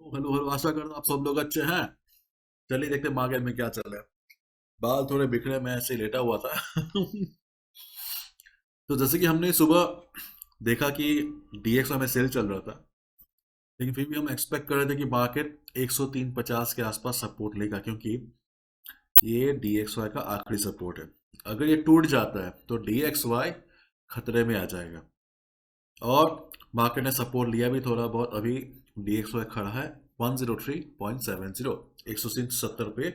Hello hello, आशा करता हूँ आप सब लोग अच्छे हैं। चलिए देखते हैं मार्केट में क्या चल रहा है। बाल थोड़े बिखरे, मैं ऐसे ही लेटा हुआ था। तो जैसे कि हमने सुबह देखा कि डीएक्स में सेल चल रहा था, लेकिन फिर भी हम एक्सपेक्ट कर रहे थे कि मार्केट 103.50 के आसपास सपोर्ट लेगा, क्योंकि ये डीएक्सवाई का आखिरी सपोर्ट है। अगर ये टूट जाता है तो डीएक्सवाई खतरे में आ जाएगा। और मार्केट ने सपोर्ट लिया भी थोड़ा बहुत। अभी डीएक्सवाई खड़ा है 103.70, 170 पे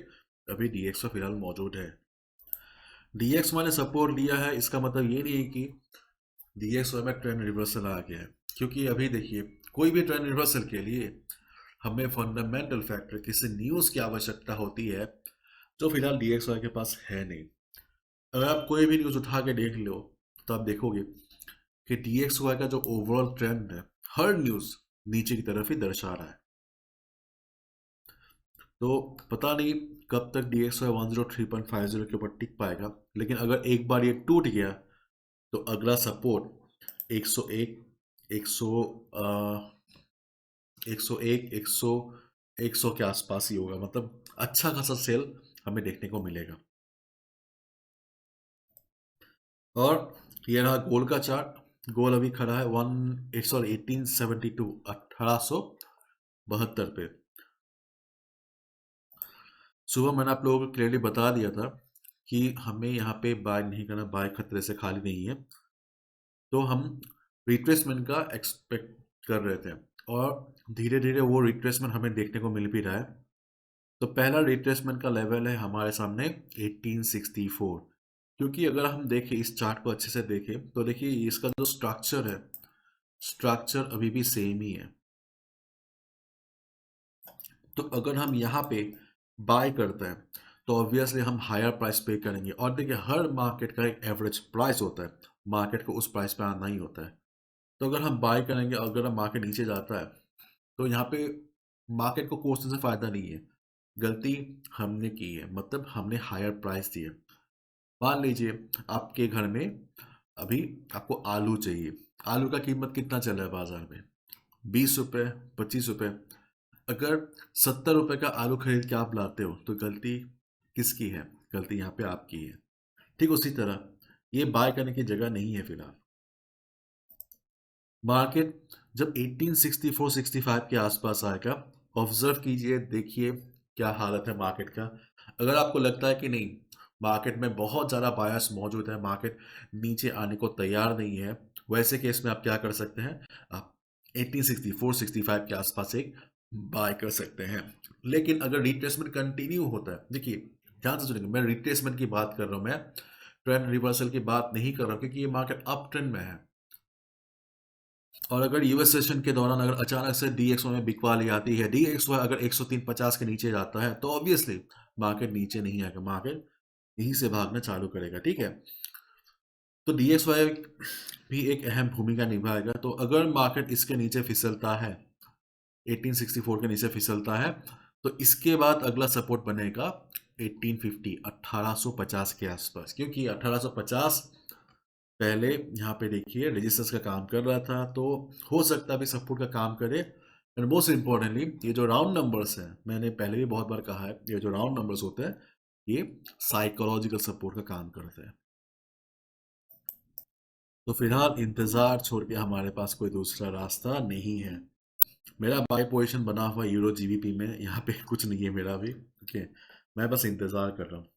अभी डीएक्सवाई फिलहाल मौजूद है। डीएक्सवाई ने सपोर्ट लिया है, इसका मतलब ये नहीं है कि डीएक्सवाई में ट्रेंड रिवर्सल आ गया है। क्योंकि अभी देखिए, कोई भी ट्रेंड रिवर्सल के लिए हमें फंडामेंटल फैक्टर, किसी न्यूज़ की आवश्यकता होती है, जो फिलहाल डीएक्सवाई के पास है नहीं। अगर आप कोई भी न्यूज़ उठा के देख लो तो आप देखोगे कि डीएक्सवाई का जो ओवरऑल ट्रेंड है, हर न्यूज़ नीचे की तरफ ही दर्शा रहा है। तो पता नहीं कब तक डीएक्सवाई 103.50 के ऊपर टिक पाएगा। लेकिन अगर एक बार ये टूट गया तो अगला सपोर्ट 101, 100, 101, 100, 100 के आसपास ही होगा। मतलब अच्छा खासा सेल हमें देखने को मिलेगा। और ये रहा गोल का चार्ट। गोल अभी खड़ा है 1872, 1872 पे। सुबह मैंने आप लोगों को क्लियरली बता दिया था कि हमें यहाँ पे बाय नहीं करना, बाय खतरे से खाली नहीं है। तो हम रिट्रेसमेंट का एक्सपेक्ट कर रहे थे, और धीरे धीरे वो रिट्रेसमेंट हमें देखने को मिल भी रहा है। तो पहला रिट्रेसमेंट का लेवल है हमारे सामने 1864। क्योंकि अगर हम देखें इस चार्ट को अच्छे से देखें तो देखिए इसका जो स्ट्रक्चर है, स्ट्रक्चर अभी भी सेम ही है। तो अगर हम यहाँ पे बाय करते हैं तो ऑब्वियसली हम हायर प्राइस पे करेंगे। और देखिए, हर मार्केट का एक एवरेज प्राइस होता है, मार्केट को उस प्राइस पे आना ही होता है। तो अगर हम बाय करेंगे, अगर हम मार्केट नीचे जाता है तो यहाँ पे मार्केट को कोसने से फायदा नहीं है। गलती हमने की है, मतलब हमने हायर प्राइस दी है। मान लीजिए आपके घर में अभी आपको आलू चाहिए। आलू का कीमत कितना चल रहा है बाजार में? 20 रुपये, 25 रुपये। अगर 70 रुपये का आलू खरीद के आप लाते हो तो गलती किसकी है? गलती यहाँ पे आपकी है। ठीक उसी तरह ये बाय करने की जगह नहीं है फिलहाल। मार्केट जब 1864-65 के आसपास आएगा, ऑब्जर्व कीजिए, देखिए क्या हालत है मार्केट का। अगर आपको लगता है कि नहीं, मार्केट में बहुत ज़्यादा बायस मौजूद है, मार्केट नीचे आने को तैयार नहीं है, वैसे केस में आप क्या कर सकते हैं? आप 1864-65 के आसपास एक बाय कर सकते हैं। लेकिन अगर रिट्रेसमेंट कंटिन्यू होता है, देखिए ध्यान से सुनिएगा, मैं रिट्रेसमेंट की बात कर रहा हूँ, मैं ट्रेंड रिवर्सल की बात नहीं कर रहा हूँ, क्योंकि ये मार्केट अप ट्रेंड में है। और अगर यूएस सेशन के दौरान अगर अचानक से डीएक्सओ में बिकवाली आती है, डीएक्सओ अगर 103.50 के नीचे जाता है, तो ऑब्वियसली मार्केट नीचे नहीं आएगा, मार्केट यहीं से भागना चालू करेगा। ठीक है, तो डीएक्सवाई भी एक अहम भूमिका निभाएगा। तो अगर मार्केट इसके नीचे फिसलता है, 1864 के नीचे फिसलता है, तो इसके बाद अगला सपोर्ट बनेगा 1850, 1850 के आसपास। क्योंकि 1850 पहले यहाँ पे देखिए रेजिस्टेंस का काम कर रहा था, तो हो सकता है अभी सपोर्ट का काम करे। एंड मोस्ट इम्पोर्टेंटली ये जो राउंड नंबर्स हैं, मैंने पहले भी बहुत बार कहा है, ये जो राउंड नंबर्स होते हैं ये साइकोलॉजिकल सपोर्ट का काम करते हैं। तो फिलहाल इंतजार छोड़ के हमारे पास कोई दूसरा रास्ता नहीं है। मेरा बाय पोजीशन बना हुआ यूरो जीबीपी में, यहाँ पे कुछ नहीं है मेरा भी। ओके, मैं बस इंतजार कर रहा हूँ।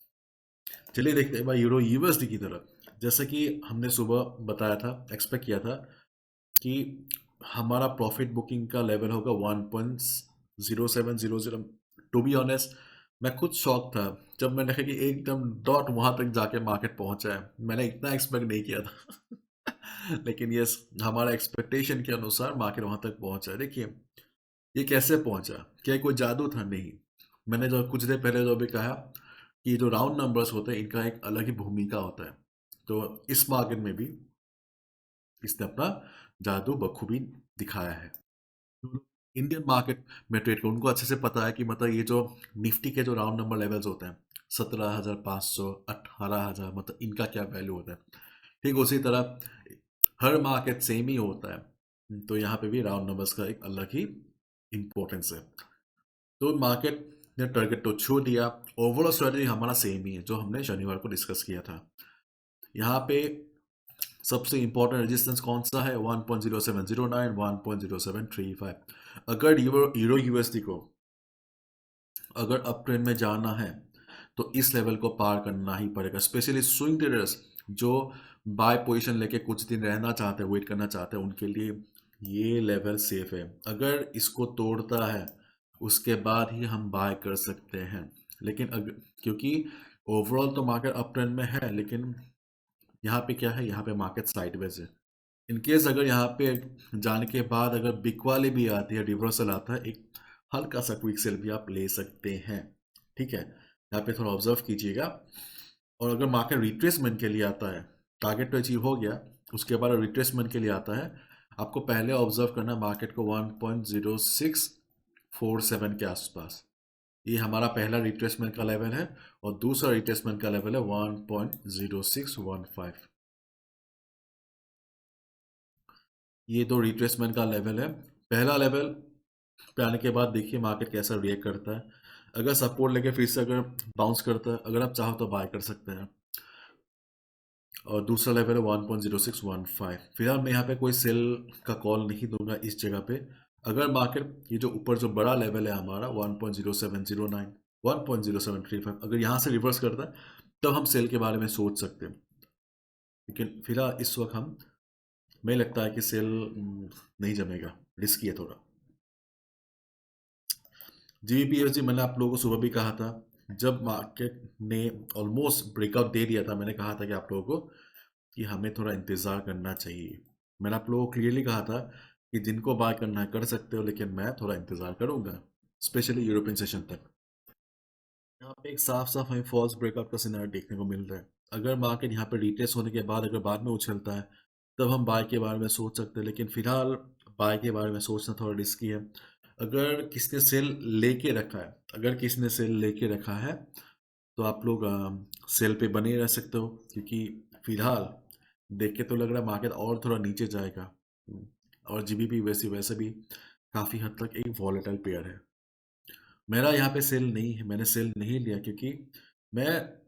चलिए देखते हैं भाई यूरो यूएसडी की तरफ। जैसे कि हमने सुबह बताया था, एक्सपेक्ट किया था कि हमारा प्रॉफिट बुकिंग का लेवल होगा 1.0700। टू बी ऑनेस्ट, मैं खुद शॉक था जब मैंने देखा कि एकदम डॉट वहां तक जाके मार्केट पहुंचा है। मैंने इतना एक्सपेक्ट नहीं किया था। लेकिन यस, हमारा एक्सपेक्टेशन के अनुसार मार्केट वहां तक पहुंचा है। देखिए ये कैसे पहुंचा, क्या कोई जादू था? नहीं। मैंने जो कुछ देर पहले जो भी कहा कि जो राउंड नंबर्स होते हैं इनका एक अलग ही भूमिका होता है। तो इस मार्केट में भी इसने अपना जादू बखूबी दिखाया है। इंडियन मार्केट में ट्रेड कर उनको अच्छे से पता है कि मतलब ये जो निफ्टी के जो राउंड नंबर लेवल्स होते हैं, 17,500, 18,000, मतलब इनका क्या वैल्यू होता है। ठीक उसी तरह हर मार्केट सेम ही होता है, तो यहाँ पे भी राउंड नंबर्स का एक अलग ही इंपॉर्टेंस है। तो मार्केट ने टारगेट तो छू दिया। ओवरऑल स्ट्रेटजी हमारा सेम ही है जो हमने शनिवार को डिस्कस किया था। यहाँ पे सबसे इंपॉर्टेंट रेजिस्टेंस कौन सा है? 1.0709, 1.0735। अगर यूरो यूएसडी को अगर अप ट्रेंड में जाना है तो इस लेवल को पार करना ही पड़ेगा। स्पेशली स्विंग ट्रेडर्स जो बाय पोजीशन लेके कुछ दिन रहना चाहते हैं, वेट करना चाहते हैं, उनके लिए ये लेवल सेफ है। अगर इसको तोड़ता है उसके बाद ही हम बाय कर सकते हैं। लेकिन क्योंकि ओवरऑल तो मार्केट अप ट्रेंड में है, लेकिन यहाँ पे क्या है, यहाँ पे मार्केट साइडवेज है। इनकेस अगर यहाँ पे जाने के बाद अगर बिग वाली भी आती है, रिवर्सल आता है, एक हल्का सा क्विक सेल भी आप ले सकते हैं। ठीक है, यहाँ पे थोड़ा ऑब्जर्व कीजिएगा। और अगर मार्केट रिट्रेसमेंट के लिए आता है, टारगेट तो अचीव हो गया, उसके बाद रिट्रेसमेंट के लिए आता है, आपको पहले ऑब्जर्व करना मार्केट को 1.0647 के आसपास। ये हमारा पहला रिट्रेसमेंट का लेवल है और दूसरा रिट्रेसमेंट का लेवल है 1.0615। ये दो रिट्रेसमेंट का लेवल है। पहला लेवल पे आने के बाद देखिए मार्केट कैसा रिएक्ट करता है। अगर सपोर्ट लेके फिर से अगर बाउंस करता है, अगर आप चाहो तो बाय कर सकते हैं। और दूसरा लेवल है 1.0615। फिलहाल मैं यहाँ पे कोई सेल का कॉल नहीं दूंगा इस जगह पे। अगर मार्केट ये जो ऊपर जो बड़ा लेवल है हमारा 1.0709, 1.0735, अगर यहाँ से रिवर्स करता है तब हम सेल के बारे में सोच सकते हैं। लेकिन फिलहाल इस वक्त हम मुझे लगता है कि सेल नहीं जमेगा, रिस्की है थोड़ा। जीबीपीएसजी मैंने आप लोगों को सुबह भी कहा था, जब मार्केट ने ऑलमोस्ट ब्रेकआउट दे दिया था, मैंने कहा था कि आप लोगों को कि हमें थोड़ा इंतज़ार करना चाहिए। मैंने आप लोगों को क्लियरली कहा था कि जिनको बाय करना है कर सकते हो, लेकिन मैं थोड़ा इंतज़ार करूंगा, स्पेशली यूरोपियन सेशन तक। यहाँ पे एक साफ साफ हमें फॉल्स ब्रेकआउट का सिनारियो देखने को मिल रहा है। अगर मार्केट यहाँ पे रिट्रेस होने के बाद अगर बाद में उछलता है तब हम बाय के बारे में सोच सकते हैं, लेकिन फिलहाल बाय के बारे में सोचना थोड़ा रिस्की है। अगर किसने सेल लेके रखा है, अगर किसने सेल लेके रखा है तो आप लोग सेल पे बने रह सकते हो, क्योंकि फिलहाल देख के तो लग रहा है मार्केट और थोड़ा नीचे जाएगा। और जीबीपी वैसे वैसे भी काफ़ी हद तक एक वॉलेटाइल पेयर है। मेरा यहाँ पे सेल नहीं है, मैंने सेल नहीं लिया क्योंकि मैं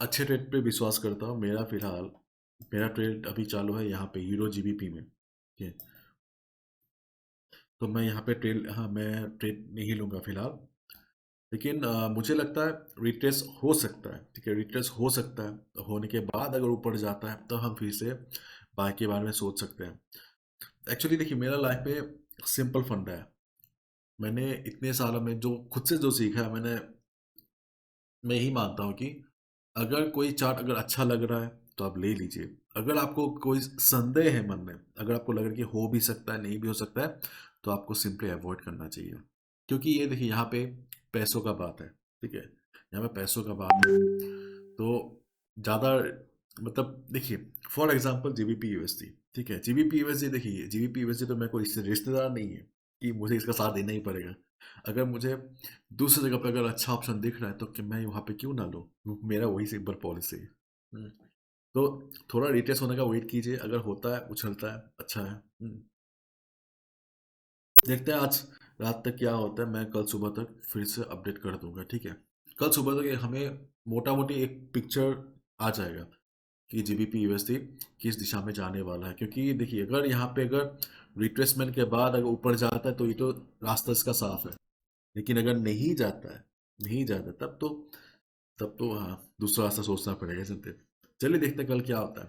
अच्छे ट्रेड पे विश्वास करता हूँ। मेरा फिलहाल मेरा ट्रेड अभी चालू है यहाँ पे यूरो जीबीपी में। ठीक है, तो मैं यहाँ पे मैं ट्रेड नहीं लूँगा फिलहाल। लेकिन मुझे लगता है रिट्रेस हो सकता है। ठीक है, रिट्रेस हो सकता है, होने के बाद अगर ऊपर जाता है तो हम फिर से बाय के बारे में सोच सकते हैं। एक्चुअली देखिए, मेरा लाइफ में सिंपल फंडा है। मैंने इतने सालों में जो खुद से जो सीखा है, मैं यही मानता हूँ कि अगर कोई चार्ट अगर अच्छा लग रहा है तो आप ले लीजिए। अगर आपको कोई संदेह है मन में, अगर आपको लग रहा है कि हो भी सकता है नहीं भी हो सकता है, तो आपको सिंपली अवॉइड करना चाहिए। क्योंकि ये देखिए यहाँ पे पैसों का बात है। ठीक है, यहाँ पे पैसों का बात है, तो ज़्यादा मतलब देखिए, फॉर एग्जांपल जीबीपी यूएसडी। ठीक है, जीबीपी यूएसडी देखिए, जीबीपी यूएसडी तो मेरे को इससे रिश्तेदार नहीं है कि मुझे इसका साथ देना ही पड़ेगा। अगर मुझे दूसरी जगह पे अगर अच्छा ऑप्शन दिख रहा है तो कि मैं वहाँ पे क्यों ना लूँ, मेरा वही सिंपल पॉलिसी है। तो थोड़ा रिट्रेस होने का वेट कीजिए, अगर होता है उछलता है अच्छा है। देखते हैं आज रात तक क्या होता है। मैं कल सुबह तक फिर से अपडेट कर दूंगा। ठीक है, कल सुबह तक हमें मोटा मोटी एक पिक्चर आ जाएगा कि जीबीपी यूएसडी किस दिशा में जाने वाला है। क्योंकि देखिए, अगर यहाँ पे अगर रिट्रेसमेंट के बाद अगर ऊपर जाता है तो ये तो रास्ता इसका साफ है। लेकिन अगर नहीं जाता है, नहीं जाता, तब तो हाँ, दूसरा रास्ता सोचना पड़ेगा। चलते चलिए देखते हैं कल क्या होता है।